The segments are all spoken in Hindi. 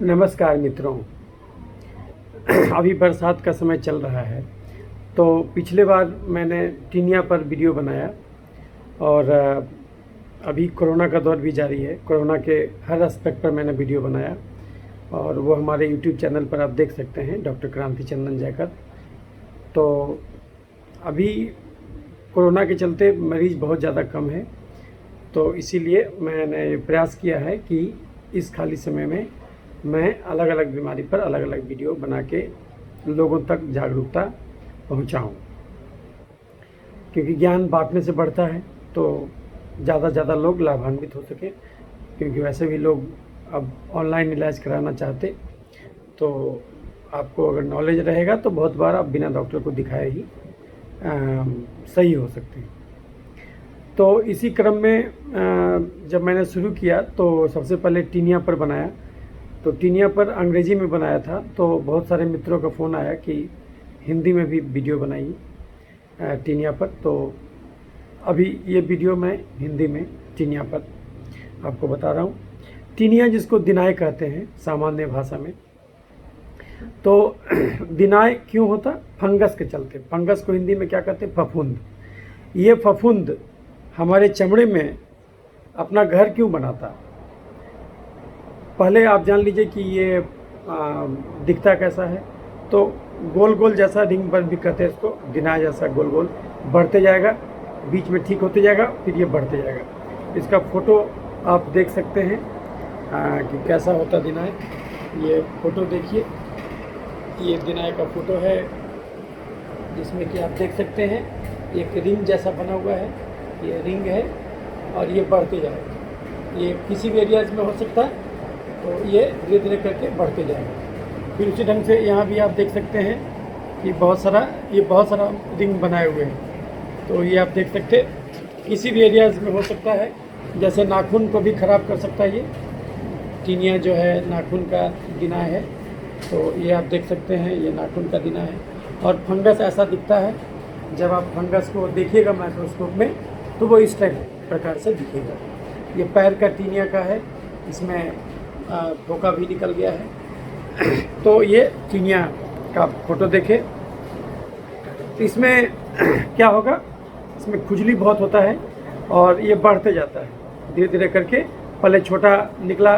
नमस्कार मित्रों। अभी बरसात का समय चल रहा है, तो पिछले बार मैंने टीनिया पर वीडियो बनाया और अभी कोरोना का दौर भी जारी है। कोरोना के हर एस्पेक्ट पर मैंने वीडियो बनाया और वो हमारे यूट्यूब चैनल पर आप देख सकते हैं, डॉक्टर क्रांति चंदन जयकर। तो अभी कोरोना के चलते मरीज़ बहुत ज़्यादा कम है, तो इसीलिए मैंने प्रयास किया है कि इस खाली समय में मैं अलग अलग बीमारी पर अलग अलग वीडियो बना के लोगों तक जागरूकता पहुंचाऊं, क्योंकि ज्ञान बांटने से बढ़ता है, तो ज़्यादा से ज़्यादा लोग लाभान्वित हो सके। क्योंकि वैसे भी लोग अब ऑनलाइन इलाज कराना चाहते, तो आपको अगर नॉलेज रहेगा तो बहुत बार आप बिना डॉक्टर को दिखाए ही सही हो सकते हैं। तो इसी क्रम में जब मैंने शुरू किया तो सबसे पहले टीनिया पर बनाया। तो टीनिया पर अंग्रेज़ी में बनाया था, तो बहुत सारे मित्रों का फ़ोन आया कि हिंदी में भी वीडियो बनाइए टीनिया पर। तो अभी ये वीडियो मैं हिंदी में टीनिया पर आपको बता रहा हूँ। टीनिया जिसको दिनाय कहते हैं सामान्य भाषा में, तो दिनाय क्यों होता? फंगस के चलते। फंगस को हिंदी में क्या कहते हैं? फफूंद। ये फफूंद हमारे चमड़े में अपना घर क्यों बनाता? पहले आप जान लीजिए कि ये दिखता कैसा है। तो गोल गोल जैसा रिंग बर्न भी कहते हैं इसको, दिनाय जैसा गोल गोल बढ़ते जाएगा, बीच में ठीक होते जाएगा, फिर ये बढ़ते जाएगा। इसका फ़ोटो आप देख सकते हैं कि कैसा होता दिनाय। ये फ़ोटो देखिए, ये दिनाय का फ़ोटो है जिसमें कि आप देख सकते हैं एक रिंग जैसा बना हुआ है, ये रिंग है और ये बढ़ते जाएगा। ये किसी भी एरियाज में हो सकता है, तो ये धीरे धीरे करके बढ़ते जाएगा। फिर उसी ढंग से यहाँ भी आप देख सकते हैं कि बहुत सारा रिंग बनाए हुए हैं। तो ये आप देख सकते हैं किसी भी एरियाज में हो सकता है। जैसे नाखून को भी ख़राब कर सकता है ये टीनिया, जो है नाखून का दिनाय है। तो ये आप देख सकते हैं, ये नाखून का दिनाय है। और फंगस ऐसा दिखता है, जब आप फंगस को देखिएगा माइक्रोस्कोप में तो वो इस टाइप प्रकार से दिखेगा। ये पैर का टीनिया का है, इसमें फोका भी निकल गया है। तो ये टीनिया का फोटो देखें तो इसमें क्या होगा? इसमें खुजली बहुत होता है और ये बढ़ते जाता है धीरे धीरे करके। पहले छोटा निकला,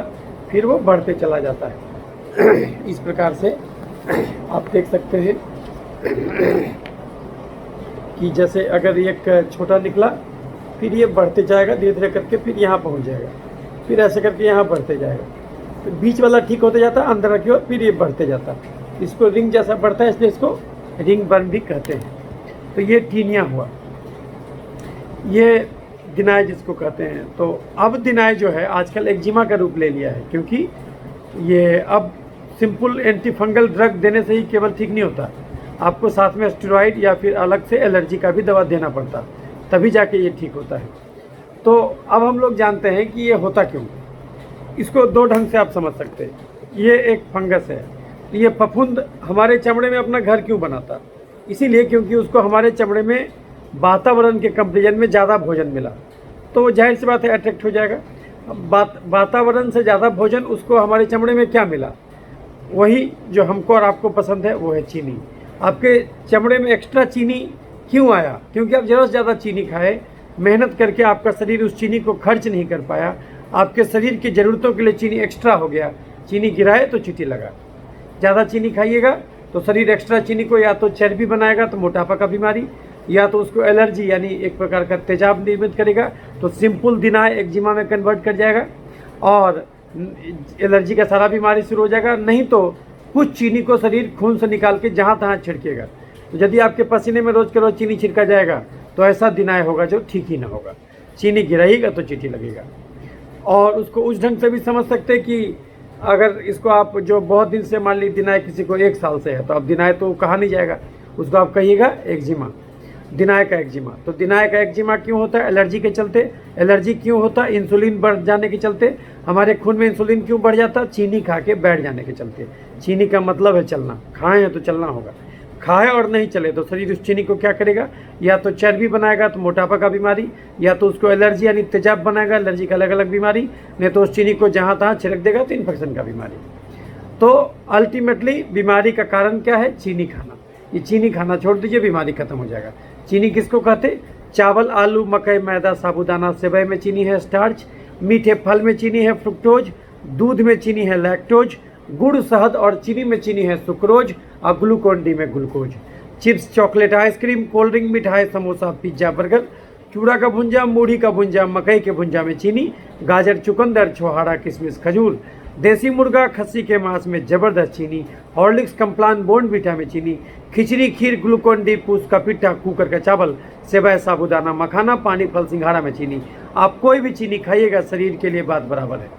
फिर वो बढ़ते चला जाता है। इस प्रकार से आप देख सकते हैं कि जैसे अगर एक छोटा निकला, फिर ये बढ़ते जाएगा धीरे धीरे करके, फिर यहाँ पहुँच जाएगा, फिर ऐसे करके यहाँ बढ़ते जाएगा, फिर बीच वाला ठीक होते जाता है अंदर रखिए, फिर ये बढ़ते जाता है। इसको रिंग जैसा बढ़ता है, इसलिए इसको रिंग बर्न भी कहते हैं। तो ये टीनिया हुआ, ये दिनाय जिसको कहते हैं। तो अब दिनाय जो है आजकल एक्जिमा का रूप ले लिया है, क्योंकि ये अब सिंपल एंटी फंगल ड्रग देने से ही केवल ठीक नहीं होता, आपको साथ में स्टेरॉइड या फिर अलग से एलर्जी का भी दवा देना पड़ता, तभी जाके ये ठीक होता है। तो अब हम लोग जानते हैं कि ये होता क्यों। इसको दो ढंग से आप समझ सकते हैं। ये एक फंगस है, ये फफूंद हमारे चमड़े में अपना घर क्यों बनाता? इसीलिए क्योंकि उसको हमारे चमड़े में वातावरण के कंपेरिजन में ज़्यादा भोजन मिला, तो वो जाहिर सी बात है अट्रैक्ट हो जाएगा। अब वातावरण से ज़्यादा भोजन उसको हमारे चमड़े में क्या मिला? वही जो हमको और आपको पसंद है, वो है चीनी। आपके चमड़े में एक्स्ट्रा चीनी क्यों आया? क्योंकि आप ज़रूरत से ज़्यादा चीनी खाए, मेहनत करके आपका शरीर उस चीनी को खर्च नहीं कर पाया, आपके शरीर की ज़रूरतों के लिए चीनी एक्स्ट्रा हो गया, चीनी गिराए तो चींटी लगा। ज़्यादा चीनी खाइएगा तो शरीर एक्स्ट्रा चीनी को या तो चर्बी बनाएगा, तो मोटापा का बीमारी, या तो उसको एलर्जी यानी एक प्रकार का तेजाब निर्मित करेगा, तो सिंपल दिनाय एक्जिमा में कन्वर्ट कर जाएगा और एलर्जी का सारा बीमारी शुरू हो जाएगा। नहीं तो कुछ चीनी को शरीर खून से निकाल के जहाँ तहाँ छिड़केगा। तो यदि आपके पसीने में रोज़ के रोज़ चीनी छिड़का जाएगा तो ऐसा दिनाय होगा जो ठीक ही ना होगा। चीनी गिराएगा तो चींटी लगेगा। और उसको उस ढंग से भी समझ सकते हैं कि अगर इसको आप जो बहुत दिन से मान ली दिनाय किसी को 1 साल से है, तो अब दिनाय तो कहा नहीं जाएगा, उसको आप कहिएगा एक्जिमा, दिनाय का एक्जिमा। तो दिनाय का एक्जिमा क्यों होता है? एलर्जी के चलते। एलर्जी क्यों होता है? इंसुलिन बढ़ जाने के चलते। हमारे खून में इंसुलिन क्यों बढ़ जाता? चीनी खा के बैठ जाने के चलते। चीनी का मतलब है चलना, खाएं हैं तो चलना होगा। खाए और नहीं चले तो शरीर उस चीनी को क्या करेगा, या तो चर्बी बनाएगा तो मोटापा का बीमारी, या तो उसको एलर्जी यानी तेजाब बनाएगा, एलर्जी का अलग अलग बीमारी, नहीं तो उस चीनी को जहाँ तहाँ छिड़क देगा तो इन्फेक्शन का बीमारी। तो अल्टीमेटली बीमारी का कारण क्या है? चीनी खाना। ये चीनी खाना छोड़ दीजिए, बीमारी खत्म हो जाएगा। चीनी किसको कहते? चावल, आलू, मकई, मैदा, साबूदाना, सेवई में चीनी है स्टार्च, मीठे फल में चीनी है फ्रुक्टोज, दूध में चीनी है लैक्टोज, गुड़, शहद और चीनी में चीनी है सुक्रोज और ग्लूकोन डी में glucose. Chips, chocolate, ice cream, cold drink, मिठाई, समोसा, पिज्जा, बर्गर, चूड़ा का भुंजा, मूढ़ी का भुंजा, मकई के भुंजा में चीनी, गाजर, चुकंदर, छोहाड़ा, किशमिश, खजूर, देसी मुर्गा, खस्सी के मांस में जबरदस्त चीनी, हॉर्लिक्स, कम्प्लान, बोर्नवीटा में चीनी, खिचड़ी, खीर, ग्लूकोन डी, पूस का पिट्ठा, कुकर का चावल, सेवई, साबूदाना, मखाना, पानी फल, सिंघाड़ा में चीनी। आप कोई भी चीनी खाइएगा शरीर के लिए बात बराबर है।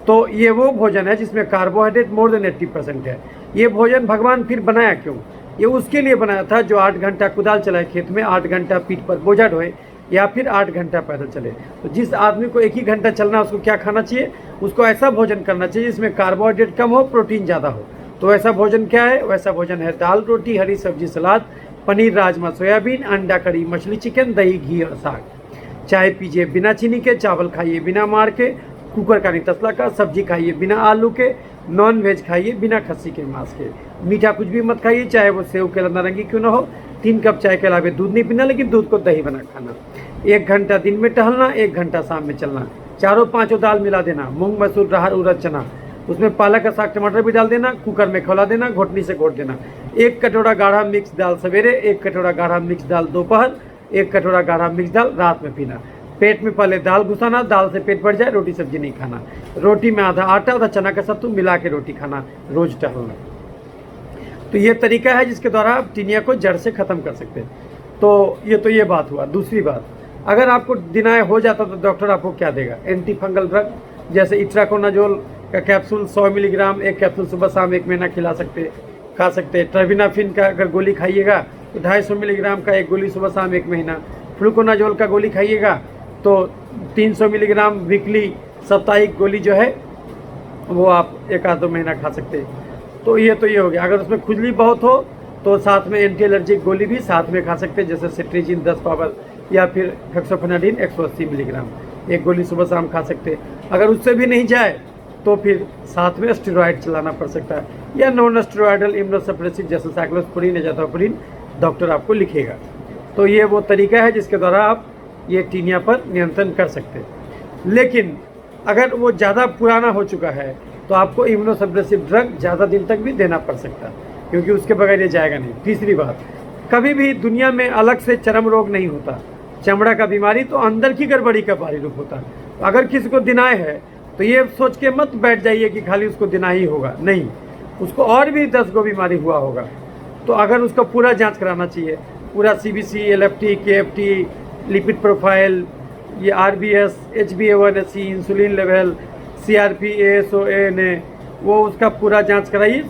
तो ये वो भोजन है जिसमें कार्बोहाइड्रेट मोर देन 80% है। ये भोजन भगवान फिर बनाया क्यों? ये उसके लिए बनाया था जो 8 घंटा कुदाल चलाए खेत में, 8 घंटा पीठ पर बोझा ढोए या फिर 8 घंटा पैदल चले। तो जिस आदमी को 1 ही घंटा चलना है उसको क्या खाना चाहिए? उसको ऐसा भोजन करना चाहिए जिसमें कार्बोहाइड्रेट कम हो, प्रोटीन ज़्यादा हो। तो ऐसा भोजन क्या है? वैसा भोजन है दाल, रोटी, हरी सब्जी, सलाद, पनीर, राजमा, सोयाबीन, अंडा करी, मछली, चिकन, दही, घी और साग। चाय पीजिए बिना चीनी के, चावल खाइए बिना मार के, कुकर का नहीं तसला का, सब्जी खाइए बिना आलू के, नॉन वेज खाइए बिना खस्सी के मांस के, मीठा कुछ भी मत खाइए, चाहे वो सेव के नारंगी क्यों ना हो। 3 कप चाय के अलावा दूध नहीं पीना, लेकिन दूध को दही बना खाना। 1 घंटा दिन में टहलना, 1 घंटा शाम में चलना। 4-5 दाल मिला देना, मूंग, मसूर, राहर, उड़द, चना, उसमें पालक का साग, टमाटर भी डाल देना, कुकर में खौला देना, घोटनी से घोट देना। 1 कटोरा गाढ़ा मिक्स दाल सवेरे, 1 कटोरा गाढ़ा मिक्स दाल दोपहर, 1 कटोरा गाढ़ा मिक्स दाल रात में पीना। पेट में पहले दाल घुसाना, दाल से पेट भर जाए, रोटी सब्जी नहीं खाना। रोटी में आधा आटा, आधा चना का सत्तू मिला के रोटी खाना, रोज टहलना। तो ये तरीका है जिसके द्वारा आप टीनिया को जड़ से ख़त्म कर सकते हैं। तो ये बात हुआ। दूसरी बात, अगर आपको डिनाय हो जाता तो डॉक्टर आपको क्या देगा? एंटी फंगल ड्रग, जैसे इट्राकोनाजोल का कैप्सूल 100 मिलीग्राम, 1 कैप्सूल सुबह शाम 1 महीना खा सकते हैं। ट्रेविनाफिन का अगर गोली खाइएगा तो 250 मिलीग्राम का 1 गोली सुबह शाम 1 महीना। फ्लूकोनाजोल का गोली खाइएगा तो 300 मिलीग्राम वीकली साप्ताहिक गोली जो है वो आप 1-2 महीना खा सकते हैं। तो ये हो गया। अगर उसमें खुजली बहुत हो तो साथ में एंटी एलर्जिक गोली भी साथ में खा सकते हैं, जैसे सिट्रीजिन 10 पावर या फिर हेक्सोफेनाडिन 180 मिलीग्राम, 1 गोली सुबह शाम खा सकते हैं। अगर उससे भी नहीं जाए तो फिर साथ में स्टेरॉइड चलाना पड़ सकता है, या नॉन स्टेरॉइडल इम्यूनोसप्रेसिव जैसे साइक्लोस्पोरिन, एजाथोस्पिरिन डॉक्टर आपको लिखेगा। तो ये वो तरीका है जिसके द्वारा आप ये टीनिया पर नियंत्रण कर सकते हैं। लेकिन अगर वो ज़्यादा पुराना हो चुका है तो आपको इम्यूनोसप्रेसिव ड्रग ज़्यादा दिन तक भी देना पड़ सकता है, क्योंकि उसके बगैर ये जाएगा नहीं। तीसरी बात, कभी भी दुनिया में अलग से चर्म रोग नहीं होता। चमड़ा का बीमारी तो अंदर की गड़बड़ी का बाहरी रूप होता है। अगर किसी को दिनाय है तो ये सोच के मत बैठ जाइए कि खाली उसको दिनाई ही होगा, नहीं, उसको और भी 10 गो बीमारी हुआ होगा। तो अगर उसको पूरा जांच कराना चाहिए, पूरा CBC, LFT, KFT, lipid profile, ये RBS, HbA1c, insulin level, CRP, ASO, ANA, वो उसका पूरा जांच कराइए।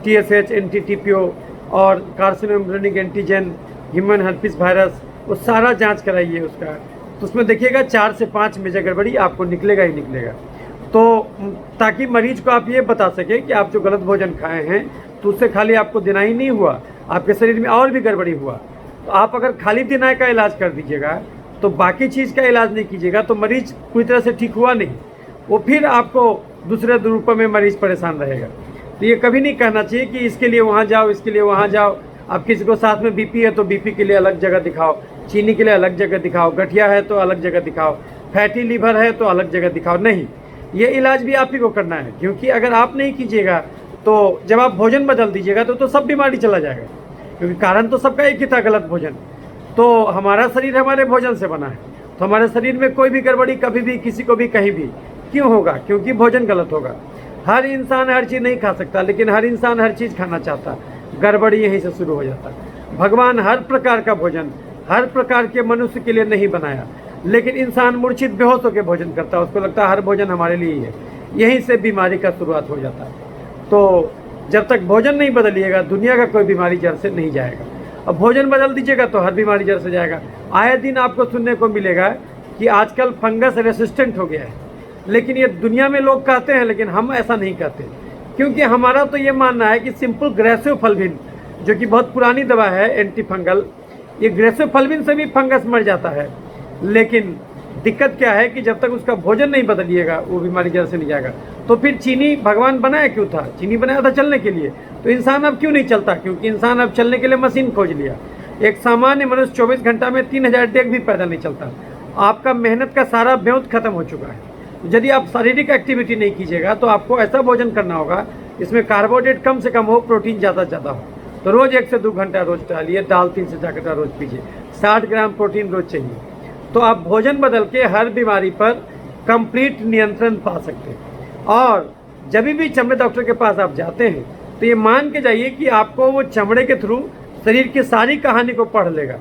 TSH, NT-TPO और कार्सिनोमेटोनिक एंटीजन, ह्यूमन हर्पिस वायरस, वो सारा जांच कराइए उसका। तो उसमें देखिएगा 4 से 5 मेजर गड़बड़ी आपको निकलेगा ही निकलेगा। तो ताकि मरीज को आप ये बता सकें कि आप जो गलत भोजन खाए हैं तो उससे खाली आपको दिनाई नहीं हुआ, आपके शरीर में और भी गड़बड़ी हुआ। तो आप अगर खाली दिनाई का इलाज कर दीजिएगा तो बाकी चीज़ का इलाज नहीं कीजिएगा तो मरीज पूरी तरह से ठीक हुआ नहीं, वो फिर आपको दूसरे रूप में मरीज परेशान रहेगा। तो ये कभी नहीं कहना चाहिए कि इसके लिए वहाँ जाओ, इसके लिए वहाँ जाओ। अब किसी को साथ में BP है तो BP के लिए अलग जगह दिखाओ, चीनी के लिए अलग जगह दिखाओ, गठिया है तो अलग जगह दिखाओ, फैटी लीवर है तो अलग जगह दिखाओ। नहीं, ये इलाज भी आप ही को करना है, क्योंकि अगर आप नहीं कीजिएगा तो जब आप भोजन बदल दीजिएगा तो सब बीमारी चला जाएगा, क्योंकि कारण तो सबका एक ही था, गलत भोजन। तो हमारा शरीर हमारे भोजन से बना है, तो हमारे शरीर में कोई भी गड़बड़ी कभी भी किसी को भी कहीं भी क्यों होगा? क्योंकि भोजन गलत होगा। हर इंसान हर चीज़ नहीं खा सकता, लेकिन हर इंसान हर चीज़ खाना चाहता। गड़बड़ी यहीं से शुरू हो जाता। भगवान हर प्रकार का भोजन हर प्रकार के मनुष्य के लिए नहीं बनाया, लेकिन इंसान मूर्छित बेहोश होकर भोजन करता है, उसको लगता है हर भोजन हमारे लिए ही है। यहीं से बीमारी का शुरुआत हो जाता है। तो जब तक भोजन नहीं बदलिएगा दुनिया का कोई बीमारी जड़ से नहीं जाएगा। अब भोजन बदल दीजिएगा तो हर बीमारी जड़ से जाएगा। आए दिन आपको सुनने को मिलेगा कि आजकल फंगस रेसिस्टेंट हो गया है, लेकिन ये दुनिया में लोग कहते हैं, लेकिन हम ऐसा नहीं कहते, क्योंकि हमारा तो ये मानना है कि सिंपल ग्रेसोफल्विन, जो कि बहुत पुरानी दवा है एंटी फंगल, ये ग्रेसोफल्विन से भी फंगस मर जाता है। लेकिन दिक्कत क्या है कि जब तक उसका भोजन नहीं बदलिएगा वो बीमारी जड़ से नहीं जाएगा। तो फिर चीनी भगवान बनाया क्यों था? चीनी बनाया था चलने के लिए। तो इंसान अब क्यों नहीं चलता? क्योंकि इंसान अब चलने के लिए मशीन खोज लिया। एक सामान्य मनुष्य 24 घंटा में 3000 डेग भी पैदल नहीं चलता। आपका मेहनत का सारा ब्योंत खत्म हो चुका है। यदि आप शारीरिक एक्टिविटी नहीं कीजिएगा तो आपको ऐसा भोजन करना होगा इसमें कार्बोहाइड्रेट कम से कम हो, प्रोटीन ज़्यादा से ज़्यादा हो। तो रोज़ 1 से 2 घंटा रोज़ टहलिए, दाल 3 से 4 घंटा रोज़ पीजिए, 60 ग्राम प्रोटीन रोज़ चाहिए। तो आप भोजन बदल के हर बीमारी पर कंप्लीट नियंत्रण पा सकते हैं। और जब भी चमड़े डॉक्टर के पास आप जाते हैं तो ये मान के जाइए कि आपको वो चमड़े के थ्रू शरीर की सारी कहानी को पढ़ लेगा,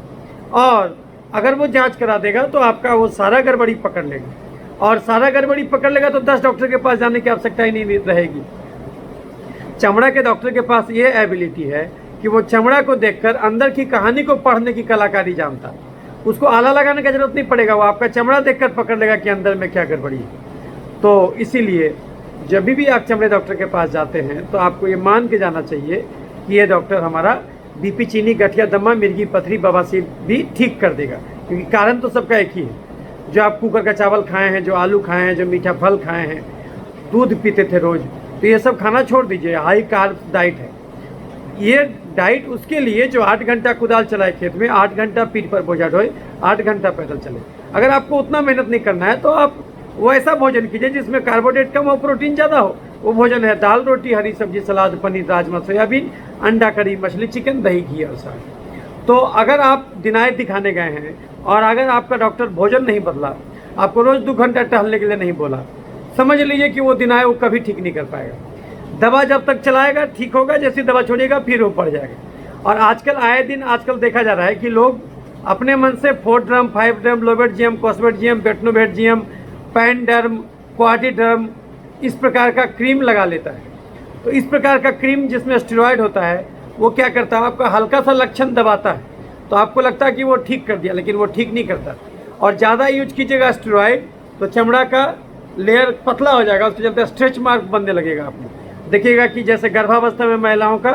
और अगर वो जांच करा देगा तो आपका वो सारा गड़बड़ी पकड़ लेगा, और सारा गड़बड़ी पकड़ लेगा तो 10 डॉक्टर के पास जाने की आवश्यकता ही नहीं रहेगी। चमड़ा के डॉक्टर के पास ये एबिलिटी है कि वो चमड़ा को देखकर अंदर की कहानी को पढ़ने की कलाकारी जानता है। उसको आला लगाने की जरूरत नहीं पड़ेगा, वो आपका चमड़ा देखकर पकड़ लेगा कि अंदर में क्या गड़बड़ी है। तो इसीलिए जब भी आप चमड़े डॉक्टर के पास जाते हैं तो आपको ये मान के जाना चाहिए कि ये डॉक्टर हमारा बीपी, चीनी, गठिया, दमा, मिर्गी, पथरी, बवासीर भी ठीक कर देगा। क्योंकि कारण तो सबका एक ही है। जो आप कुकर का चावल खाए हैं, जो आलू खाए हैं, जो मीठा फल खाए हैं, दूध पीते थे रोज, तो ये सब खाना छोड़ दीजिए। हाई कार्ब डाइट है ये डाइट उसके लिए जो 8 घंटा कुदाल चलाए खेत में, 8 घंटा पीठ पर बोझा ढोए, 8 घंटा पैदल चले। अगर आपको उतना मेहनत नहीं करना है तो आप वो ऐसा भोजन कीजिए जिसमें कार्बोहाइड्रेट कम हो, प्रोटीन ज़्यादा हो। वो भोजन है दाल, रोटी, हरी सब्जी, सलाद, पनीर, राजमा, सोयाबीन, अंडा करी, मछली, चिकन, दही, घी और साग। तो अगर आप दिनायत दिखाने गए हैं और अगर आपका डॉक्टर भोजन नहीं बदला, आपको रोज़ 2 घंटा टहलने के लिए नहीं बोला, समझ लीजिए कि वो दिनाय वो कभी ठीक नहीं कर पाएगा। दवा जब तक चलाएगा ठीक होगा, जैसी दवा छोड़ेगा फिर वो पड़ जाएगा। और आजकल आए दिन देखा जा रहा है कि लोग अपने मन से 4 dram, 5 dram, Lobate GM, Cosvate GM, Betnovate GM, Panderm, Quadriderm, इस प्रकार का क्रीम लगा लेता है। तो इस प्रकार का क्रीम जिसमें स्टेरॉयड होता है वो क्या करता है, आपका हल्का सा लक्षण दबाता है तो आपको लगता है कि वो ठीक कर दिया, लेकिन वो ठीक नहीं करता। और ज़्यादा यूज कीजिएगा स्टेरॉयड तो चमड़ा का लेयर पतला हो जाएगा, उसके चलते स्ट्रेच मार्क बनने लगेगा। आपको देखिएगा कि जैसे गर्भावस्था में महिलाओं का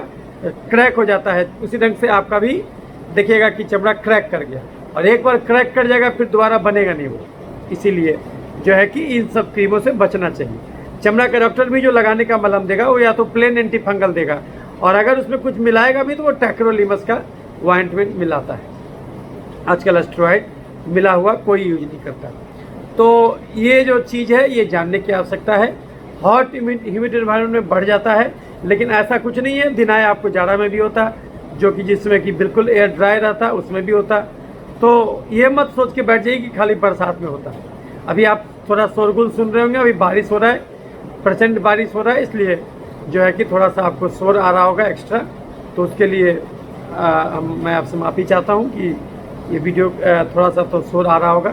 क्रैक हो जाता है, उसी ढंग से आपका भी देखिएगा कि चमड़ा क्रैक कर गया, और एक बार क्रैक कर जाएगा फिर दोबारा बनेगा नहीं वो। इसीलिए जो है कि इन सब क्रीमों से बचना चाहिए। चमड़ा का डॉक्टर भी जो लगाने का मलहम देगा वो या तो प्लेन एंटी फंगल देगा, और अगर उसमें कुछ मिलाएगा भी तो वो टैक्रोलिमस का ऑइंटमेंट मिलाता है। आजकल स्टेरॉइड मिला हुआ कोई यूज नहीं करता। तो ये जो चीज़ है ये जानने की आवश्यकता है। हॉट ह्यूमिड एनवायरनमेंट में बढ़ जाता है, लेकिन ऐसा कुछ नहीं है। दिनाय आपको जाड़ा में भी होता, जो कि जिसमें कि बिल्कुल एयर ड्राई रहता, उसमें भी होता। तो ये मत सोच के बैठ जाइए कि खाली बरसात में होता है। अभी आप थोड़ा शोरगुल सुन रहे होंगे, अभी बारिश हो रहा है, प्रचंड बारिश हो रहा है, इसलिए जो है कि थोड़ा सा आपको शोर आ रहा होगा एक्स्ट्रा। तो उसके लिए मैं आपसे माफ़ी चाहता हूँ कि ये वीडियो थोड़ा सा तो शोर आ रहा होगा।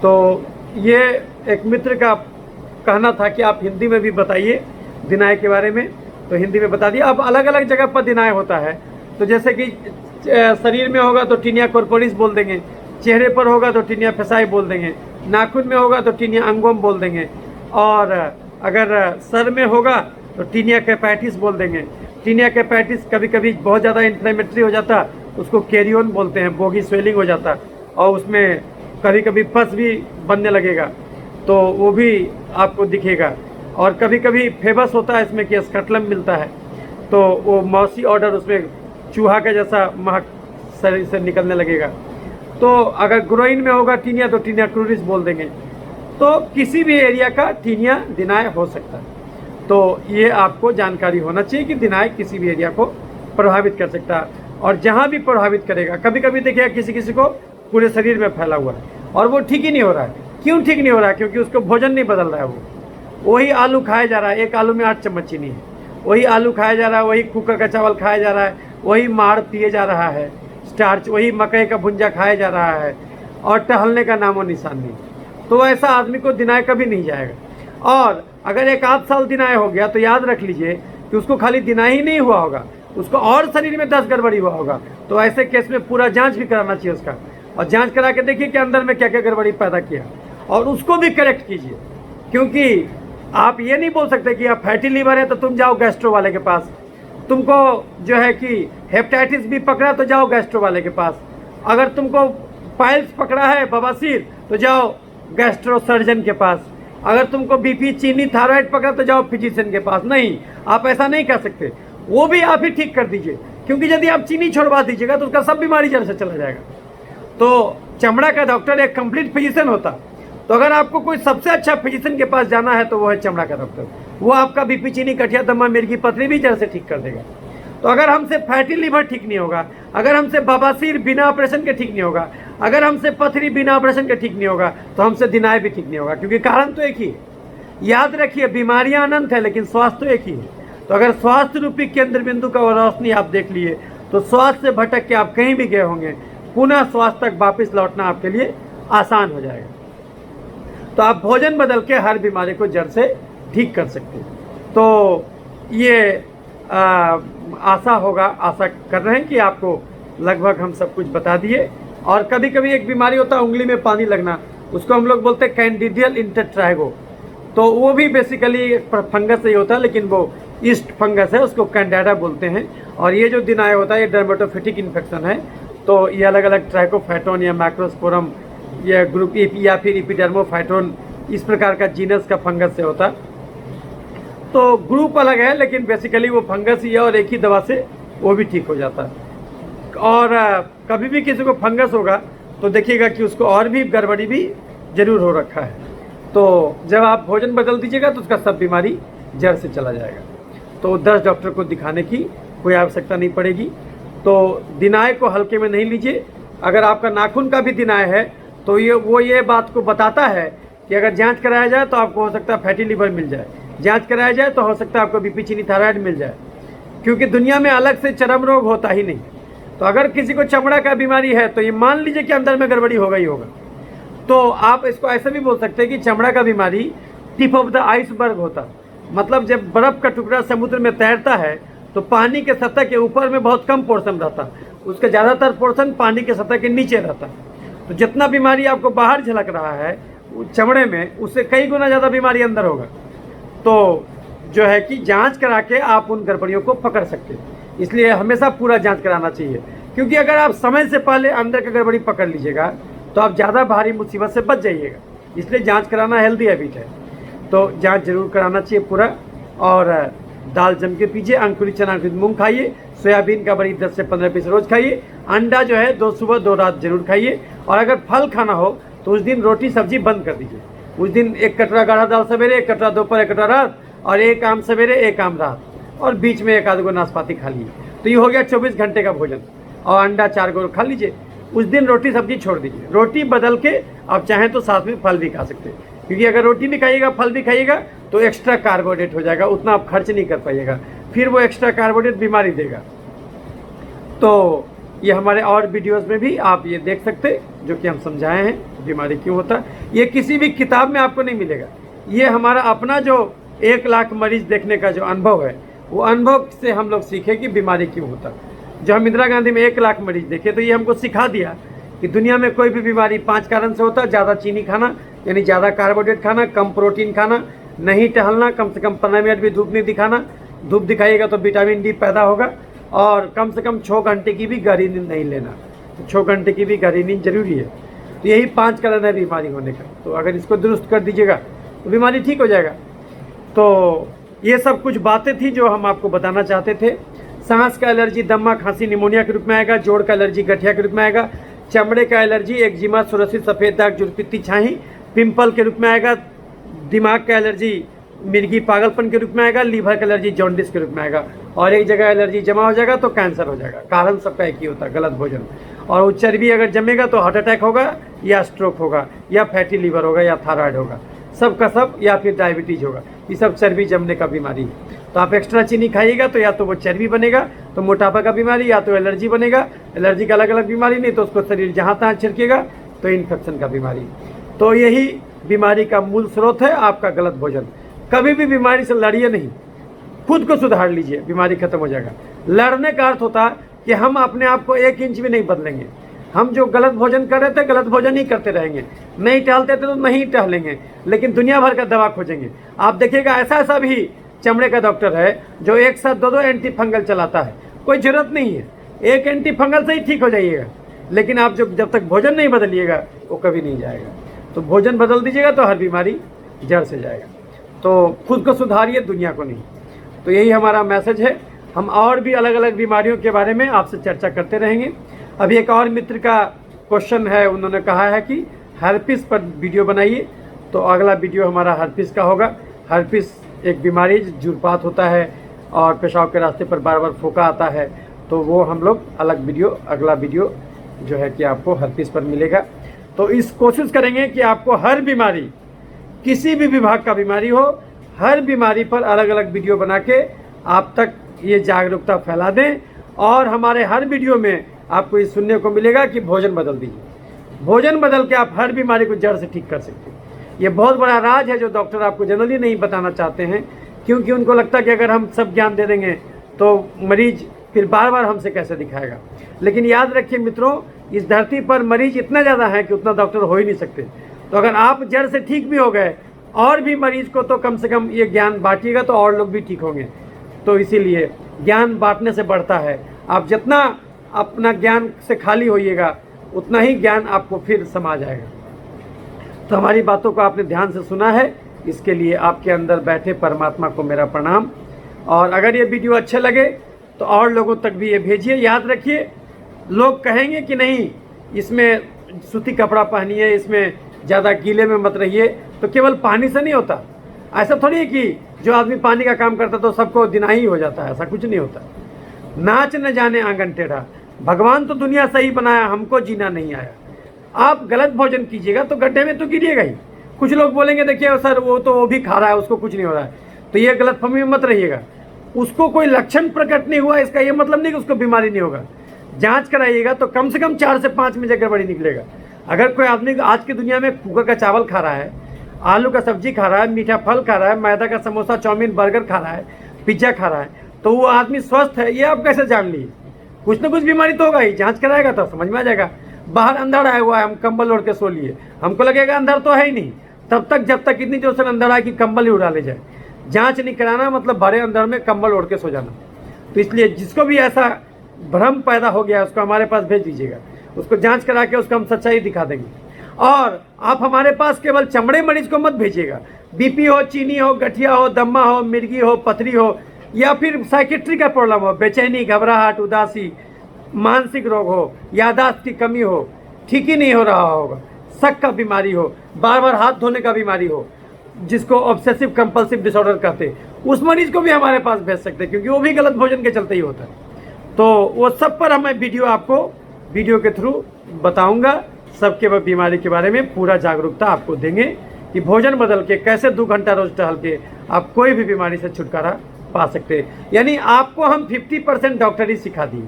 तो ये एक मित्र का कहना था कि आप हिंदी में भी बताइए दिनाय के बारे में, तो हिंदी में बता दिया। अब अलग अलग जगह पर दिनाय होता है, तो जैसे कि शरीर में होगा तो टीनिया कॉर्पोरिस बोल देंगे, चेहरे पर होगा तो टीनिया फेसाई बोल देंगे, नाखून में होगा तो टीनिया अंगोम बोल देंगे, और अगर सर में होगा तो टीनिया कैपेटिस बोल देंगे। टीनिया कैपेटिस कभी कभी बहुत ज़्यादा इन्फ्लेमेटरी हो जाता, उसको कैरियन बोलते हैं, बोगी स्वेलिंग हो जाता, और उसमें कभी कभी पस भी बनने लगेगा, तो वो भी आपको दिखेगा। और कभी कभी फेबस होता है इसमें कि स्कटलम मिलता है, तो वो मौसी ऑर्डर उसमें चूहा का जैसा महक शरीर से निकलने लगेगा। तो अगर ग्रोइन में होगा टीनिया तो टीनिया क्रूरिस बोल देंगे। तो किसी भी एरिया का टीनिया दिनाय हो सकता है। तो ये आपको जानकारी होना चाहिए कि दिनाय किसी भी एरिया को प्रभावित कर सकता है, और जहाँ भी प्रभावित करेगा, कभी कभी देखिएगा किसी किसी को पूरे शरीर में फैला हुआ है और वो ठीक ही नहीं हो रहा है। क्यों ठीक नहीं हो रहा है? क्योंकि उसको भोजन नहीं बदल रहा है। वो वही आलू खाया जा रहा है, एक आलू में 8 चम्मच चीनी है, वही आलू खाया जा रहा है, वही कुकर का चावल खाया जा रहा है, वही माड़ पिए जा रहा है, स्टार्च, वही मकई का भुंजा खाया जा रहा है, और टहलने का नामो निशान नहीं। तो ऐसा आदमी को दिनाय कभी नहीं जाएगा। और अगर 1 आध साल दिनाय हो गया तो याद रख लीजिए कि उसको खाली दिनाय ही नहीं हुआ होगा, उसको और शरीर में 10 गड़बड़ी हुआ होगा। तो ऐसे केस में पूरा जांच भी कराना चाहिए उसका, और जांच करा के देखिए कि अंदर में क्या क्या गड़बड़ी पैदा किया, और उसको भी करेक्ट कीजिए। क्योंकि आप ये नहीं बोल सकते कि आप फैटी लीवर है तो तुम जाओ गैस्ट्रो वाले के पास, तुमको जो है कि हेपेटाइटिस भी पकड़ा तो जाओ गैस्ट्रो वाले के पास, अगर तुमको पाइल्स पकड़ा है, बवासीर, तो जाओ गैस्ट्रो सर्जन के पास, अगर तुमको बीपी, चीनी, थायराइड पकड़ा तो जाओ फिजिशियन के पास। नहीं, आप ऐसा नहीं कर सकते, वो भी आप ही ठीक कर दीजिए, क्योंकि यदि आप चीनी छोड़वा दीजिएगा तो उसका सब बीमारी जड़ से चला जाएगा। तो चमड़ा का डॉक्टर एक कंप्लीट फिजिशियन होता। तो अगर आपको कोई सबसे अच्छा फिजिशियन के पास जाना है तो वो है चमड़ा का डॉक्टर। वो आपका बीपी, चीनी, गठिया, दमा, मिर्गी, पथरी भी जड़ से ठीक कर देगा। तो अगर हमसे फैटी लीवर ठीक नहीं होगा, अगर हमसे बवासीर बिना ऑपरेशन के ठीक नहीं होगा, अगर हमसे पथरी बिना ऑपरेशन के ठीक नहीं होगा, तो हमसे दिनाय भी ठीक नहीं होगा, क्योंकि कारण तो एक ही है। याद रखिए, बीमारियां अनंत है लेकिन स्वास्थ्य तो एक ही है। तो अगर स्वास्थ्य रूपी केंद्र बिंदु का रोशनी आप देख लिए तो स्वास्थ्य से भटक के आप कहीं भी गए होंगे, पुनः स्वास्थ्य तक वापस लौटना आपके लिए आसान हो जाएगा। तो आप भोजन बदल के हर बीमारी को जड़ से ठीक कर सकते हैं। तो ये आशा कर रहे हैं कि आपको लगभग हम सब कुछ बता दिए। और कभी कभी एक बीमारी होता है उंगली में पानी लगना, उसको हम लोग बोलते हैं कैंडिडियल इंटरट्राइगो। तो वो भी बेसिकली फंगस से ही होता है, लेकिन वो ईस्ट फंगस है, उसको कैंडाडा बोलते हैं। और ये जो दिनाय होता है ये डर्मेटोफिटिक इन्फेक्शन है। तो ये अलग अलग ट्राइकोफाइटोन या मैक्रोस्पोरम या ग्रुप या फिर इपिडर्मोफाइटोन, इस प्रकार का जीनस का फंगस से होता है। तो ग्रुप अलग है लेकिन बेसिकली वो फंगस ही है, और एक ही दवा से वो भी ठीक हो जाता है। और कभी भी किसी को फंगस होगा तो देखिएगा कि उसको और भी गड़बड़ी भी जरूर हो रखा है। तो जब आप भोजन बदल दीजिएगा तो उसका सब बीमारी जड़ से चला जाएगा। तो 10 डॉक्टर को दिखाने की कोई आवश्यकता नहीं पड़ेगी। तो दिनाय को हल्के में नहीं लीजिए। अगर आपका नाखून का भी दिनाय है तो ये बात को बताता है कि अगर जांच कराया जाए तो आपको हो सकता है फैटी लीवर मिल जाए, जांच कराया जाए तो हो सकता है आपको बीपी, चीनी, थायराइड मिल जाए, क्योंकि दुनिया में अलग से चर्म रोग होता ही नहीं। तो अगर किसी को चमड़ा का बीमारी है तो ये मान लीजिए कि अंदर में गड़बड़ी होगा ही होगा। तो आप इसको ऐसे भी बोल सकते हैं कि चमड़ा का बीमारी टिप ऑफ द आइसबर्ग होता, मतलब जब बर्फ का टुकड़ा समुद्र में तैरता है तो पानी के सतह के ऊपर में बहुत कम पोर्शन रहता, उसका ज़्यादातर पोर्शन पानी के सतह के नीचे रहता। तो जितना बीमारी आपको बाहर झलक रहा है चमड़े में, उससे कई गुना ज़्यादा बीमारी अंदर होगा। तो जो है कि जांच करा के आप उन गड़बड़ियों को पकड़ सकते हैं। इसलिए हमेशा पूरा जांच कराना चाहिए, क्योंकि अगर आप समय से पहले अंदर का गड़बड़ी पकड़ लीजिएगा तो आप ज़्यादा भारी मुसीबत से बच जाइएगा। इसलिए जांच कराना हेल्दी हैबिट है। तो जांच जरूर कराना चाहिए पूरा। और दाल जम के पीजिए, अंकुरित चना, अंकुरित मूंग खाइए, सोयाबीन का बड़ी 10 से 15 पीस रोज खाइए, अंडा जो है 2 सुबह 2 रात जरूर खाइए। और अगर फल खाना हो तो उस दिन रोटी सब्जी बंद कर दीजिए। उस दिन 1 कटोरा गाढ़ा दाल सवेरे, 1 कटोरा दोपहर, 1 कटोरा रात, और 1 आम सवेरे, 1 आम रात, और बीच में 1 आध गो नाशपाती खा लीजिए। तो ये हो गया 24 घंटे का भोजन। और अंडा 4 गो खा लीजिए। उस दिन रोटी सब्जी छोड़ दीजिए। रोटी बदल के आप चाहें तो साथ में फल भी खा सकते हैं, क्योंकि अगर रोटी भी खाइएगा फल भी खाइएगा तो एक्स्ट्रा कार्बोहाइड्रेट हो जाएगा, उतना आप खर्च नहीं कर पाइएगा, फिर वो एक्स्ट्रा कार्बोहाइड्रेट बीमारी देगा। तो ये हमारे और वीडियोस में भी आप ये देख सकते, जो कि हम समझाए हैं बीमारी क्यों होता है। ये किसी भी किताब में आपको नहीं मिलेगा। ये हमारा अपना जो 1 लाख मरीज देखने का जो अनुभव है, वो अनुभव से हम लोग सीखे कि बीमारी क्यों होता है। जो हम इंदिरा गांधी में 1 लाख मरीज देखे तो ये हमको सिखा दिया कि दुनिया में कोई भी बीमारी 5 कारण से होता है। ज़्यादा चीनी खाना, यानी ज़्यादा कार्बोहाइड्रेट खाना, कम प्रोटीन खाना, नहीं टहलना, कम से कम 15 मिनट भी धूप नहीं दिखाना, धूप दिखाइएगा तो विटामिन डी पैदा होगा, और कम से कम 6 घंटे की भी गहरी नींद नहीं लेना। तो 6 घंटे की भी गहरी नींद जरूरी है। तो यही 5 कारण है बीमारी होने का। तो अगर इसको दुरुस्त कर दीजिएगा तो बीमारी ठीक हो जाएगा। तो ये सब कुछ बातें थी जो हम आपको बताना चाहते थे। सांस का एलर्जी दमा, खांसी, निमोनिया के रूप में आएगा। जोड़ का एलर्जी गठिया के रूप में आएगा। चमड़े का एलर्जी एक्जिमा, सोरियासिस, सफ़ेद दाग, जुड़पित्ती, छाही, पिंपल के रूप में आएगा। दिमाग का एलर्जी मिर्गी, पागलपन के रूप में आएगा। लीवर का एलर्जी जॉन्डिस के रूप में आएगा। और एक जगह एलर्जी जमा हो जाएगा तो कैंसर हो जाएगा। कारण सबका एक ही होता है, गलत भोजन। और वो चर्बी अगर जमेगा तो हार्ट अटैक होगा, या स्ट्रोक होगा, या फैटी लीवर होगा, या थायराइड होगा, सब का सब, या फिर डायबिटीज होगा। ये सब चर्बी जमने का बीमारी है। तो आप एक्स्ट्रा चीनी खाइएगा तो या तो वो चर्बी बनेगा, तो मोटापा का बीमारी, या तो एलर्जी बनेगा। एलर्जी का अलग अलग बीमारी नहीं तो उसको शरीर जहाँ तहाँ छिड़केगा तो इन्फेक्शन का बीमारी। तो यही बीमारी का मूल स्रोत है, आपका गलत भोजन। कभी भी बीमारी से लड़िए नहीं, खुद को सुधार लीजिए, बीमारी खत्म हो जाएगा। लड़ने का अर्थ होता है कि हम अपने आप को 1 इंच भी नहीं बदलेंगे। हम जो गलत भोजन कर रहे थे गलत भोजन ही करते रहेंगे, नहीं टहलते थे तो नहीं टहलेंगे, लेकिन दुनिया भर का दवा खोजेंगे। आप देखिएगा ऐसा ऐसा भी चमड़े का डॉक्टर है जो एक साथ 2-2 एंटी फंगल चलाता है। कोई जरूरत नहीं है, एक एंटी फंगल से ही ठीक हो जाइएगा, लेकिन आप जब तक भोजन नहीं बदलिएगा वो कभी नहीं जाएगा। तो भोजन बदल दीजिएगा तो हर बीमारी जड़ से जाएगा। तो खुद को सुधारिए, दुनिया को नहीं। तो यही हमारा मैसेज है। हम और भी अलग अलग बीमारियों के बारे में आपसे चर्चा करते रहेंगे। अभी एक और मित्र का क्वेश्चन है, उन्होंने कहा है कि हर्पिस पर वीडियो बनाइए, तो अगला वीडियो हमारा हर्पिस का होगा। हर्पिस एक बीमारी जुरपात होता है और पेशाब के रास्ते पर बार बार फोका आता है, तो वो हम लोग अलग वीडियो, अगला वीडियो जो है कि आपको हर्पिस पर मिलेगा। तो इस कोशिश करेंगे कि आपको हर बीमारी, किसी भी विभाग का बीमारी हो, हर बीमारी पर अलग अलग वीडियो बना के आप तक ये जागरूकता फैला दें। और हमारे हर वीडियो में आपको ये सुनने को मिलेगा कि भोजन बदल दीजिए, भोजन बदल के आप हर बीमारी को जड़ से ठीक कर सकते हैं। ये बहुत बड़ा राज है जो डॉक्टर आपको जनरली नहीं बताना चाहते हैं, क्योंकि उनको लगता है कि अगर हम सब ज्ञान दे देंगे तो मरीज फिर बार बार हमसे कैसे दिखाएगा। लेकिन याद रखिए मित्रों, इस धरती पर मरीज इतना ज़्यादा है कि उतना डॉक्टर हो ही नहीं सकते। तो अगर आप जड़ से ठीक भी हो गए और भी मरीज को तो कम से कम ये ज्ञान बांटिएगा तो और लोग भी ठीक होंगे। तो इसीलिए ज्ञान बांटने से बढ़ता है। आप जितना अपना ज्ञान से खाली होइएगा उतना ही ज्ञान आपको फिर समा जाएगा। तो हमारी बातों को आपने ध्यान से सुना है, इसके लिए आपके अंदर बैठे परमात्मा को मेरा प्रणाम। और अगर ये वीडियो अच्छे लगे तो और लोगों तक भी ये भेजिए। याद रखिए, लोग कहेंगे कि नहीं इसमें सूती कपड़ा पहनिए, इसमें ज़्यादा गीले में मत रहिए, तो केवल पानी से नहीं होता। ऐसा थोड़ी है कि जो आदमी पानी का काम करता तो सबको दिनाही हो जाता है, ऐसा कुछ नहीं होता। नाच न जाने आंगन टेढ़ा, भगवान तो दुनिया सही बनाया, हमको जीना नहीं आया। आप गलत भोजन कीजिएगा तो गड्ढे में तो गिरिएगा ही। कुछ लोग बोलेंगे देखिए सर वो भी खा रहा है, उसको कुछ नहीं हो रहा है, तो ये गलतफहमी में मत रहिएगा। उसको कोई लक्षण प्रकट नहीं हुआ, इसका ये मतलब नहीं कि उसको बीमारी नहीं होगा। जांच कराइएगा तो कम से कम 4 से 5 में गड़बड़ी निकलेगा। अगर कोई आदमी आज की दुनिया में कुकर का चावल खा रहा है, आलू का सब्जी खा रहा है, मीठा फल खा रहा है, मैदा का समोसा, चाउमीन, बर्गर खा रहा है, पिज्जा खा रहा है, तो वो आदमी स्वस्थ है, ये आप कैसे जान लीजिए? कुछ ना कुछ बीमारी तो होगा ही। जांच कराएगा तो समझ में आ जाएगा। बाहर अंधड़ आया हुआ है, हम कंबल ओढ़ के सो लिए, हमको लगेगा अंधड़ तो है ही नहीं तब तक जब तक इतनी जोर से अंधड़ आए कि कंबल ही उड़ा ले जाए। जांच नहीं कराना मतलब भरे अंदर में कंबल ओढ़ के सो जाना। तो इसलिए जिसको भी ऐसा भ्रम पैदा हो गया है उसको हमारे पास भेज दीजिएगा, उसको जांच करा के उसको हम सच्चाई दिखा देंगे। और आप हमारे पास केवल चमड़े मरीज को मत भेजिएगा। बीपी हो, चीनी हो, गठिया हो, दम्मा हो, मिर्गी हो, पथरी हो, या फिर साइकेट्री का प्रॉब्लम हो, बेचैनी, घबराहट, उदासी, मानसिक रोग हो, याददाश्त की कमी हो, ठीक ही नहीं हो रहा होगा, शक का बीमारी हो, बार बार हाथ धोने का बीमारी हो, जिसको ऑब्सेसिव कंपल्सिव डिसऑर्डर कहते हैं, उस मरीज को भी हमारे पास भेज सकते हैं, क्योंकि वो भी गलत भोजन के चलते ही होता है। तो वो सब पर हमें वीडियो आपको वीडियो के थ्रू बताऊंगा। सबके बीमारी के बारे में पूरा जागरूकता आपको देंगे कि भोजन बदल के कैसे 2 घंटा रोज टहल के आप कोई भी बीमारी से छुटकारा पा सकते हैं। यानी आपको हम 50% डॉक्टरी सिखा दिए,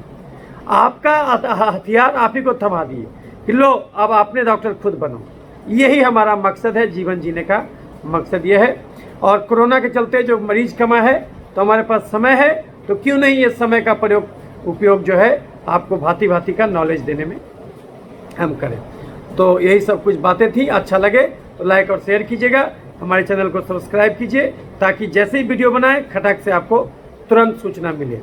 आपका हथियार आप ही को थमा दिए कि लो अब आपने डॉक्टर खुद बनो। यही हमारा मकसद है, जीवन जीने का मकसद ये है। और कोरोना के चलते जो मरीज कमा है तो हमारे पास समय है, तो क्यों नहीं ये समय का उपयोग जो है आपको भांति भांति का नॉलेज देने में हम करें। तो यही सब कुछ बातें थी। अच्छा लगे तो लाइक और शेयर कीजिएगा, हमारे चैनल को सब्सक्राइब कीजिए, ताकि जैसे ही वीडियो बनाए खटाक से आपको तुरंत सूचना मिले।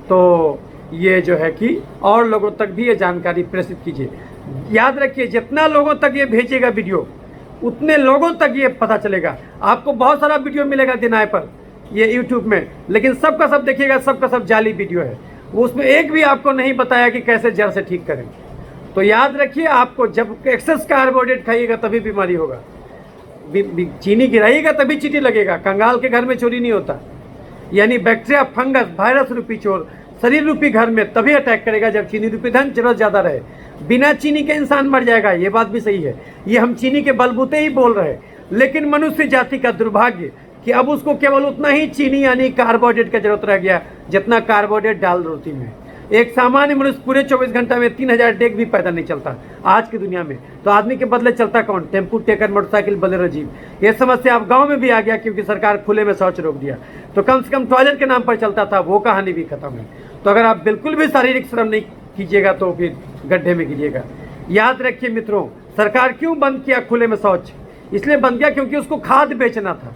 तो ये जो है कि और लोगों तक भी ये जानकारी प्रेषित कीजिए। याद रखिए, जितना लोगों तक ये भेजिएगा वीडियो, उतने लोगों तक ये पता चलेगा। आपको बहुत सारा वीडियो मिलेगा दिनाए पर ये यूट्यूब में, लेकिन सबका सब देखिएगा, सबका सब जाली वीडियो है। वो उसमें एक भी आपको नहीं बताया कि कैसे जड़ से ठीक करें। तो याद रखिए, आपको जब एक्सेस कार्बोहाइड्रेट खाइएगा तभी बीमारी होगा। चीनी गिराइएगा तभी चींटी लगेगा। कंगाल के घर में चोरी नहीं होता। यानी बैक्टीरिया, फंगस, वायरस रूपी चोर शरीर रूपी घर में तभी अटैक करेगा जब चीनी रूपी धन जरूरत ज़्यादा रहे। बिना चीनी के इंसान मर जाएगा, ये बात भी सही है। ये हम चीनी के बलबूते ही बोल रहे हैं, लेकिन मनुष्य जाति का दुर्भाग्य कि अब उसको केवल उतना ही चीनी यानी कार्बोहाइड्रेट की जरूरत रह गया जितना कार्बोहाइड्रेट दाल रोटी में। एक सामान्य मनुष्य पूरे 24 घंटा में 3000 डेग भी पैदा नहीं चलता आज की दुनिया में। तो आदमी के बदले चलता कौन? Tempo, taker, motorcycle, Bolero, jeep. ये समस्या अब गांव में भी आ गया क्योंकि सरकार खुले में शौच रोक दिया। तो कम से कम टॉयलेट के नाम पर चलता था, वो कहानी भी खत्म है। तो अगर आप बिल्कुल भी शारीरिक श्रम नहीं कीजिएगा तो फिर गड्ढे में गिरिएगा। याद रखिए मित्रों, सरकार क्यों बंद किया खुले में शौच? इसलिए बंद किया क्योंकि उसको खाद बेचना था।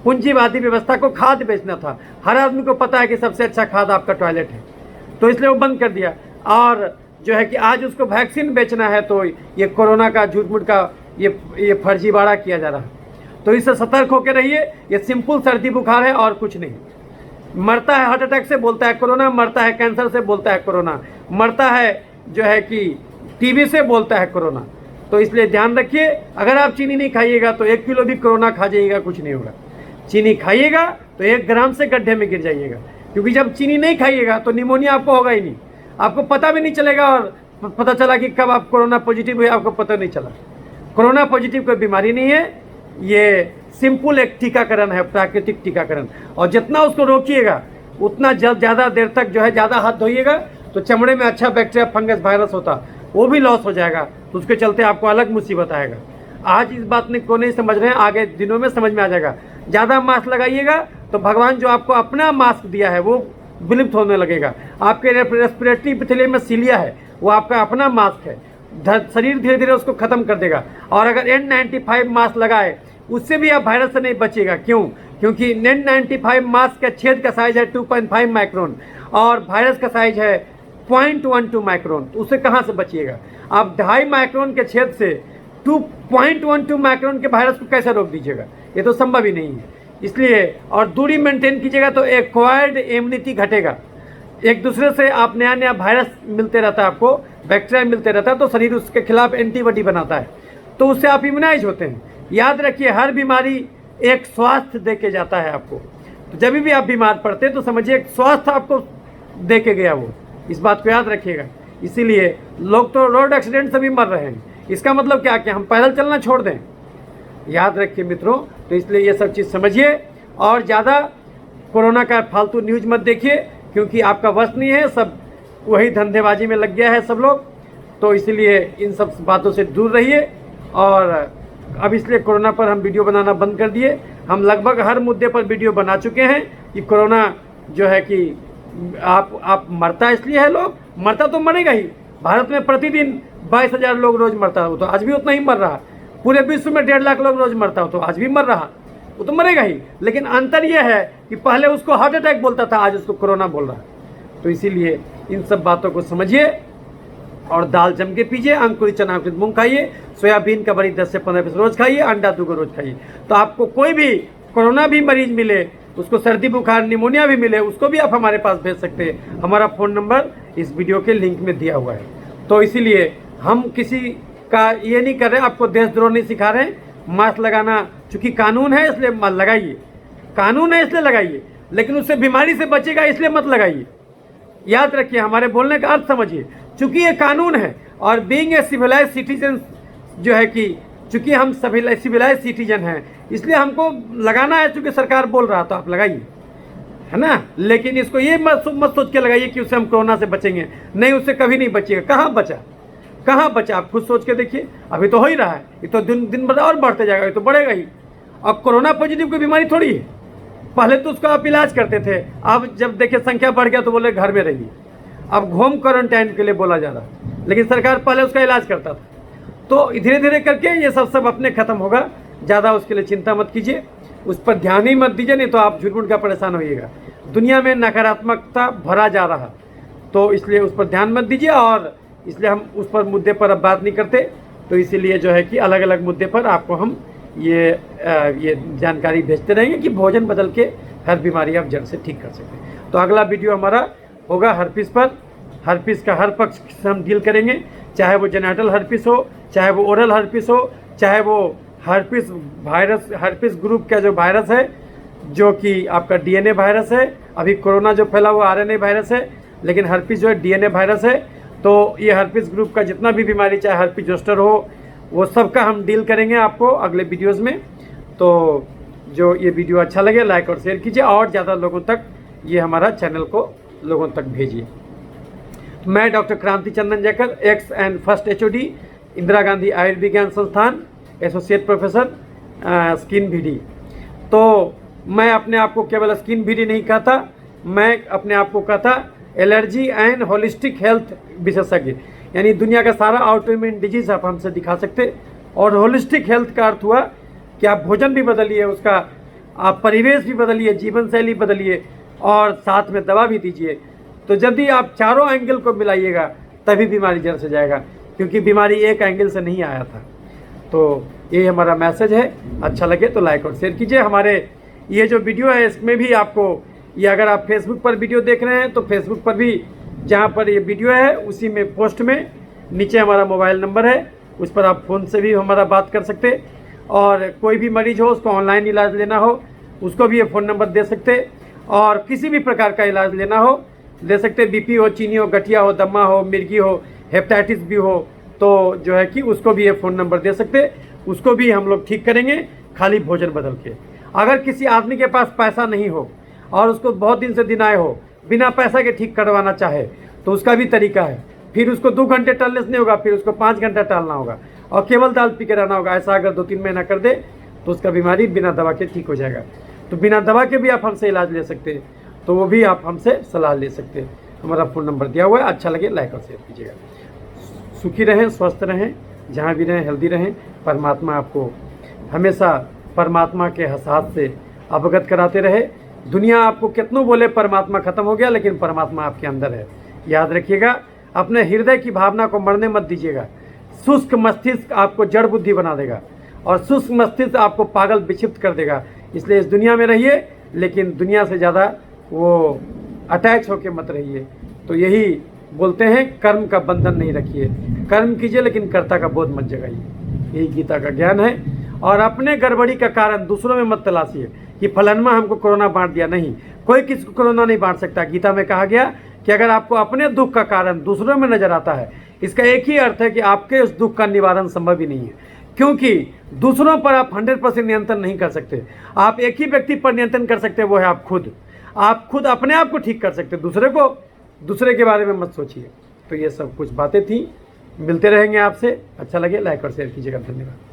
पूंजीवादी व्यवस्था को खाद बेचना था। हर आदमी को पता है कि सबसे अच्छा खाद आपका टॉयलेट है, तो इसलिए वो बंद कर दिया। और जो है कि आज उसको वैक्सीन बेचना है, तो ये कोरोना का झूठ मूठ का ये फर्जीवाड़ा किया जा रहा है। तो इससे सतर्क होकर रहिए। ये सिंपल सर्दी बुखार है और कुछ नहीं। मरता है हार्ट अटैक से, बोलता है कोरोना, मरता है कैंसर से, बोलता है कोरोना, मरता है जो है कि टीबी से, बोलता है कोरोना। तो इसलिए ध्यान रखिए, अगर आप चीनी नहीं खाइएगा तो 1 किलो भी कोरोना खा जाइएगा, कुछ नहीं होगा। चीनी खाइएगा तो 1 ग्राम से गड्ढे में गिर जाइएगा, क्योंकि जब चीनी नहीं खाइएगा तो निमोनिया आपको होगा ही नहीं, आपको पता भी नहीं चलेगा। और पता चला कि कब आप कोरोना पॉजिटिव हुए आपको पता नहीं चला। कोरोना पॉजिटिव कोई बीमारी नहीं है, ये सिंपल एक टीकाकरण है, प्राकृतिक टीकाकरण। और जितना उसको रोकिएगा उतना ज़्यादा देर तक जो है ज़्यादा हाथ धोइएगा तो चमड़े में अच्छा बैक्टीरिया, फंगस, वायरस होता वो भी लॉस हो जाएगा, तो उसके चलते आपको अलग मुसीबत आएगा। आज इस बात को नहीं समझ रहे हैं, आगे दिनों में समझ में आ जाएगा। ज़्यादा मास्क लगाइएगा तो भगवान जो आपको अपना मास्क दिया है वो विलुप्त होने लगेगा। आपके रेस्पिरेटरी एपिथेलियम में सीलिया है, वो आपका अपना मास्क है, शरीर धीरे धीरे उसको खत्म कर देगा। और अगर N95 मास्क लगाए उससे भी आप वायरस से नहीं बचेगा। क्यों? क्योंकि N95 मास्क का छेद का साइज है 2.5 माइक्रोन और वायरस का साइज है 0.12 माइक्रोन। तो उससे कहाँ से बचिएगा? आप 2.5 माइक्रोन के छेद से 2.12 माइक्रोन के वायरस को कैसे रोक दीजिएगा? ये तो संभव ही नहीं है। इसलिए और दूरी मेंटेन कीजिएगा तो एक्वायर्ड इम्यूनिटी घटेगा। एक दूसरे से आप नया नया वायरस मिलते रहता है, आपको बैक्टीरिया मिलते रहता है, तो शरीर उसके खिलाफ एंटीबॉडी बनाता है, तो उससे आप इम्यूनाइज होते हैं। याद रखिए, हर बीमारी एक स्वास्थ्य दे के जाता है आपको। तो जब भी आप बीमार पड़ते हैं तो समझिए एक स्वास्थ्य आपको दे के गया वो, इस बात को याद रखिएगा। इसीलिए लोग तो रोड एक्सीडेंट से भी मर रहे हैं। इसका मतलब क्या कि हम पैदल चलना छोड़ दें? याद रखिए मित्रों। तो इसलिए ये सब चीज़ समझिए और ज़्यादा कोरोना का फालतू न्यूज मत देखिए, क्योंकि आपका वश नहीं है, सब वही धंधेबाजी में लग गया है सब लोग। तो इसलिए इन सब बातों से दूर रहिए। और अब इसलिए कोरोना पर हम वीडियो बनाना बंद कर दिए। हम लगभग हर मुद्दे पर वीडियो बना चुके हैं कि कोरोना जो है कि आप मरता इसलिए है, लोग मरता तो मरेगा ही। भारत में प्रतिदिन 22,000 लोग रोज मरता हो, तो आज भी उतना ही मर रहा। पूरे विश्व में 1.5 लाख लोग रोज मरता हो, तो आज भी मर रहा, वो तो मरेगा ही। लेकिन अंतर यह है कि पहले उसको हार्ट अटैक बोलता था, आज उसको कोरोना बोल रहा है। तो इसीलिए इन सब बातों को समझिए और दाल जम के पीजिए, अंकुरित चना, अंकुरित मूंग खाइए, सोयाबीन का बड़ी 10 से 15 पीस रोज खाइए, अंडा 2 को रोज खाइए। तो आपको कोई भी कोरोना भी मरीज मिले, उसको सर्दी बुखार निमोनिया भी मिले, उसको भी आप हमारे पास भेज सकते हैं। हमारा फ़ोन नंबर इस वीडियो के लिंक में दिया हुआ है। तो इसीलिए हम किसी का ये नहीं कर रहे, आपको देशद्रोह नहीं सिखा रहे हैं। मास्क लगाना चूँकि कानून है इसलिए लगाइए, कानून है इसलिए लगाइए, लेकिन उससे बीमारी से बचेगा इसलिए मत लगाइए। याद रखिए, हमारे बोलने का अर्थ समझिए। चूँकि ये कानून है और बीइंग ए सिविलाइज सिटीजन जो है कि चूँकि हम सिविलाइज सिटीजन हैं इसलिए हमको लगाना है, चूँकि सरकार बोल रहा तो आप लगाइए, है ना। लेकिन इसको ये मत सोच के लगाइए कि उससे हम कोरोना से बचेंगे, नहीं, उससे कभी नहीं बचिएगा। कहाँ बचा, कहाँ बचा? आप खुद सोच के देखिए। अभी तो हो ही रहा है, ये तो दिन भर और बढ़ते जाएगा, ये तो बढ़ेगा ही। अब कोरोना पॉजिटिव कोई बीमारी थोड़ी है। पहले तो उसका आप इलाज करते थे, अब जब देखिए संख्या बढ़ गया तो बोले घर में रहिए। अब होम क्वारंटाइन के लिए बोला जा रहा है, लेकिन सरकार पहले उसका इलाज करता था। तो धीरे धीरे करके ये सब अपने खत्म होगा। ज़्यादा उसके लिए चिंता मत कीजिए, उस पर ध्यान ही मत दीजिए, नहीं तो आप झूठ का परेशान होइएगा। दुनिया में नकारात्मकता भरा जा रहा, तो इसलिए उस पर ध्यान मत दीजिए। और इसलिए हम उस पर मुद्दे पर अब बात नहीं करते। तो इसीलिए जो है कि अलग अलग मुद्दे पर आपको हम ये जानकारी भेजते रहेंगे कि भोजन बदल के हर बीमारी आप जड़ से ठीक कर सकते हैं। तो अगला वीडियो हमारा होगा हर्पिस पर। हर्पिस का हर पक्ष से हम डील करेंगे, चाहे वो जेनेटल हर्पिस हो, चाहे वो ओरल हर्पिस हो, चाहे वो हर्पिस वायरस, हर्पिस ग्रुप का जो वायरस है जो कि आपका डीएनए वायरस है। अभी कोरोना जो फैला वो आरएनए वायरस है, लेकिन हर्पिस जो है डीएनए वायरस है। तो ये हर्पिस ग्रुप का जितना भी बीमारी, चाहे हर्पिस जोस्टर हो, वो सब का हम डील करेंगे आपको अगले वीडियोस में। तो जो ये वीडियो अच्छा लगे लाइक और शेयर कीजिए और ज़्यादा लोगों तक ये हमारा चैनल को लोगों तक भेजिए। मैं doctor Kranti Chandan Jaykar, ex and first HOD, Indira Gandhi आयुर्विज्ञान संस्थान, एसोसिएट प्रोफेसर, स्किन VD। तो मैं अपने आप को केवल स्किन VD नहीं कहता, मैं अपने आप को कहता एलर्जी एंड होलिस्टिक हेल्थ विशेषज्ञ। यानी दुनिया का सारा ऑटोइम्यून डिजीज आप हमसे दिखा सकते। और होलिस्टिक हेल्थ का अर्थ हुआ कि आप भोजन भी बदलिए, उसका आप परिवेश भी बदलिए, जीवन शैली बदलिए और साथ में दवा भी दीजिए। तो यदि आप चारों एंगल को मिलाइएगा तभी बीमारी जड़ से जाएगा, क्योंकि बीमारी एक एंगल से नहीं आया था। तो ये हमारा मैसेज है। अच्छा लगे तो लाइक और शेयर कीजिए। हमारे ये जो वीडियो है इसमें भी आपको, ये अगर आप फेसबुक पर वीडियो देख रहे हैं तो फेसबुक पर भी जहाँ पर ये वीडियो है उसी में पोस्ट में नीचे हमारा मोबाइल नंबर है, उस पर आप फ़ोन से भी हमारा बात कर सकते। और कोई भी मरीज हो उसको ऑनलाइन इलाज लेना हो उसको भी ये फ़ोन नंबर दे सकते। और किसी भी प्रकार का इलाज लेना हो ले सकते। बीपी हो, चीनी हो, गठिया हो, दमा हो, मिर्गी हो, हेपेटाइटिस भी हो तो जो है कि उसको भी ये फ़ोन नंबर दे सकते। उसको भी हम लोग ठीक करेंगे खाली भोजन बदल के। अगर किसी आदमी के पास पैसा नहीं हो और उसको बहुत दिन से दिनाए हो, बिना पैसा के ठीक करवाना चाहे तो उसका भी तरीका है। फिर उसको 2 घंटे टहलने से नहीं होगा, फिर उसको 5 घंटा टहलना होगा और केवल दाल पी के रहना होगा। ऐसा अगर 2-3 महीना कर दे तो उसका बीमारी बिना दवा के ठीक हो जाएगा। तो बिना दवा के भी आप हमसे इलाज ले सकते हैं, तो वो भी आप हमसे सलाह ले सकते हैं। हमारा फ़ोन नंबर दिया हुआ है। अच्छा लगे लाइक और शेयर कीजिएगा। सुखी रहें, स्वस्थ रहें, जहाँ भी रहें हेल्दी रहें। परमात्मा आपको हमेशा परमात्मा के एहसास से अवगत कराते रहे। दुनिया आपको कितनों बोले परमात्मा खत्म हो गया, लेकिन परमात्मा आपके अंदर है। याद रखिएगा, अपने हृदय की भावना को मरने मत दीजिएगा। शुष्क मस्तिष्क आपको जड़ बुद्धि बना देगा और शुष्क मस्तिष्क आपको पागल विक्षिप्त कर देगा। इसलिए इस दुनिया में रहिए, लेकिन दुनिया से ज़्यादा वो अटैच होके मत रहिए। तो यही बोलते हैं, कर्म का बंधन नहीं रखिए, कर्म कीजिए लेकिन कर्ता का बोध मत जगाइए। यही गीता का ज्ञान है। और अपने गड़बड़ी का कारण दूसरों में मत तलाशिए कि फलानमा हमको कोरोना बांट दिया। नहीं, कोई किसी को कोरोना नहीं बांट सकता। गीता में कहा गया कि अगर आपको अपने दुख का कारण दूसरों में नजर आता है, इसका एक ही अर्थ है कि आपके उस दुख का निवारण संभव ही नहीं है, क्योंकि दूसरों पर आप 100% नियंत्रण नहीं कर सकते। आप एक ही व्यक्ति पर नियंत्रण कर सकते हैं, वो है आप खुद। आप खुद अपने आप को ठीक कर सकते, दूसरे के बारे में मत सोचिए। तो ये सब कुछ बातें थी, मिलते रहेंगे आपसे। अच्छा लगे लाइक और शेयर कीजिएगा। धन्यवाद।